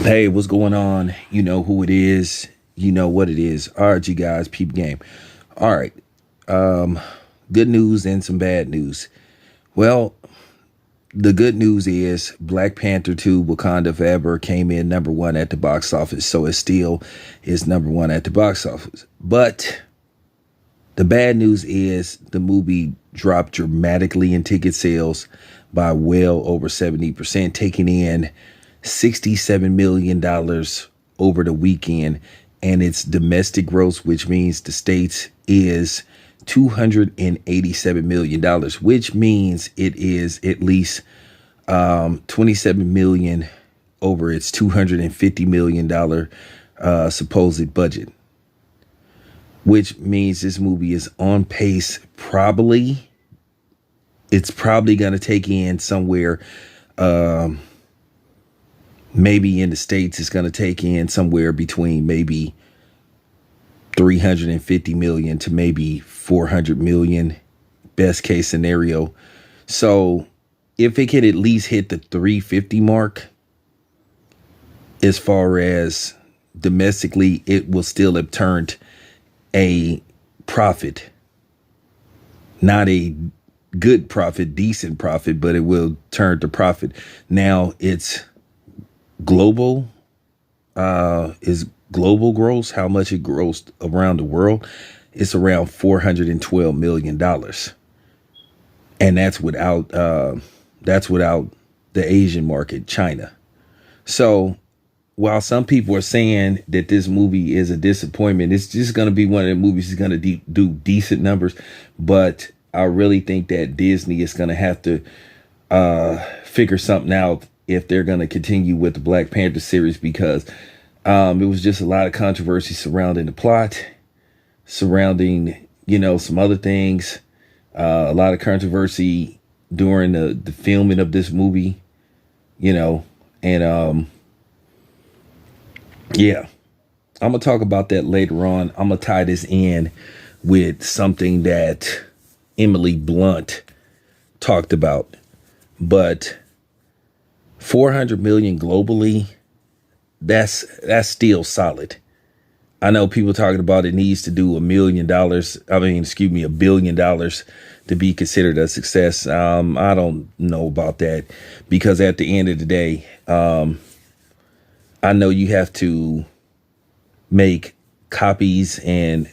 Hey, what's going on? You know who it is. You know what it is. All right, you guys, peep game. All right. Good news and some bad news. Well, the good news is Black Panther 2 Wakanda Forever came in number one at the box office. So it still is number one at the box office. But the bad news is the movie dropped dramatically in ticket sales by well over 70%, taking in $67 million over the weekend. And its domestic gross, which means the states, is $287 million, which means it is at least 27 million over its $250 million supposed budget, which means this movie is on pace. It's probably going to take in somewhere, maybe in the States, it's going to take in somewhere between maybe 350 million to maybe 400 million, best case scenario. So if it can at least hit the 350 mark, as far as domestically, it will still have turned a profit, not a good profit, decent profit, but it will turn to profit. Now it's global, is global gross, how much it grossed around the world. It's around $412 million. And that's without the Asian market, China. So while some people are saying that this movie is a disappointment, it's just going to be one of the movies that's going to do decent numbers. But I really think that Disney is going to have to figure something out if they're going to continue with the Black Panther series, because it was just a lot of controversy surrounding the plot, surrounding, some other things, a lot of controversy during the filming of this movie, and yeah, I'm going to talk about that later on. I'm going to tie this in with something that Emily Blunt talked about. But 400 million globally, that's still solid. I know people talking about it needs to do $1 billion to be considered a success. I don't know about that, because at the end of the day, I know you have to make copies and,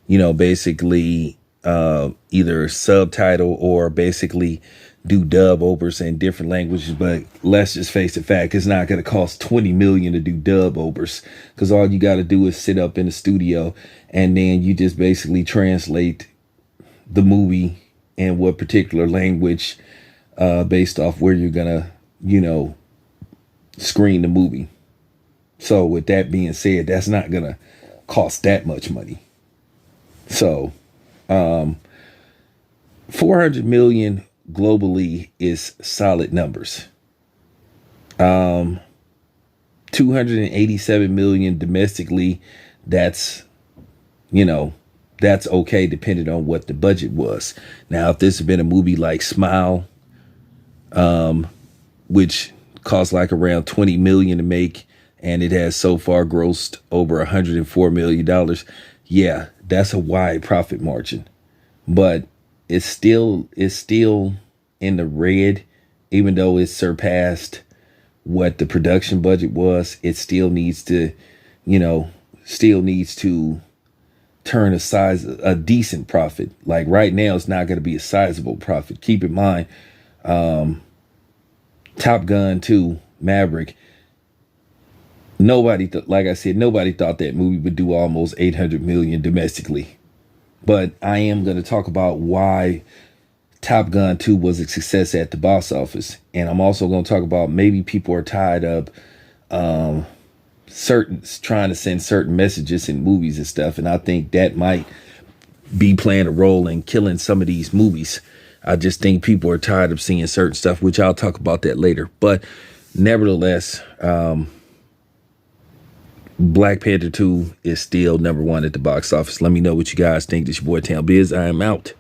basically either subtitle or basically do dub overs in different languages. But let's just face the fact, it's not going to cost 20 million to do dub overs, because all you got to do is sit up in the studio and then you just basically translate the movie in what particular language, based off where you're gonna, screen the movie. So with that being said, that's not gonna cost that much money. So 400 million globally is solid numbers. 287 million domestically, that's that's okay, depending on what the budget was. Now, if this had been a movie like Smile, which cost like around 20 million to make, and it has so far grossed over $104 million, yeah, that's a wide profit margin. But it's still in the red, even though it surpassed what the production budget was. It still needs to, turn a decent profit. Like right now, it's not going to be a sizable profit. Keep in mind, Top Gun 2 Maverick, nobody thought that movie would do almost 800 million domestically. But I am going to talk about why Top Gun 2 was a success at the box office. And I'm also going to talk about maybe people are tired of trying to send certain messages in movies and stuff. And I think that might be playing a role in killing some of these movies. I just think people are tired of seeing certain stuff, which I'll talk about that later. But nevertheless, Black Panther 2 is still number one at the box office. Let me know what you guys think. This your boy Town Biz. I am out.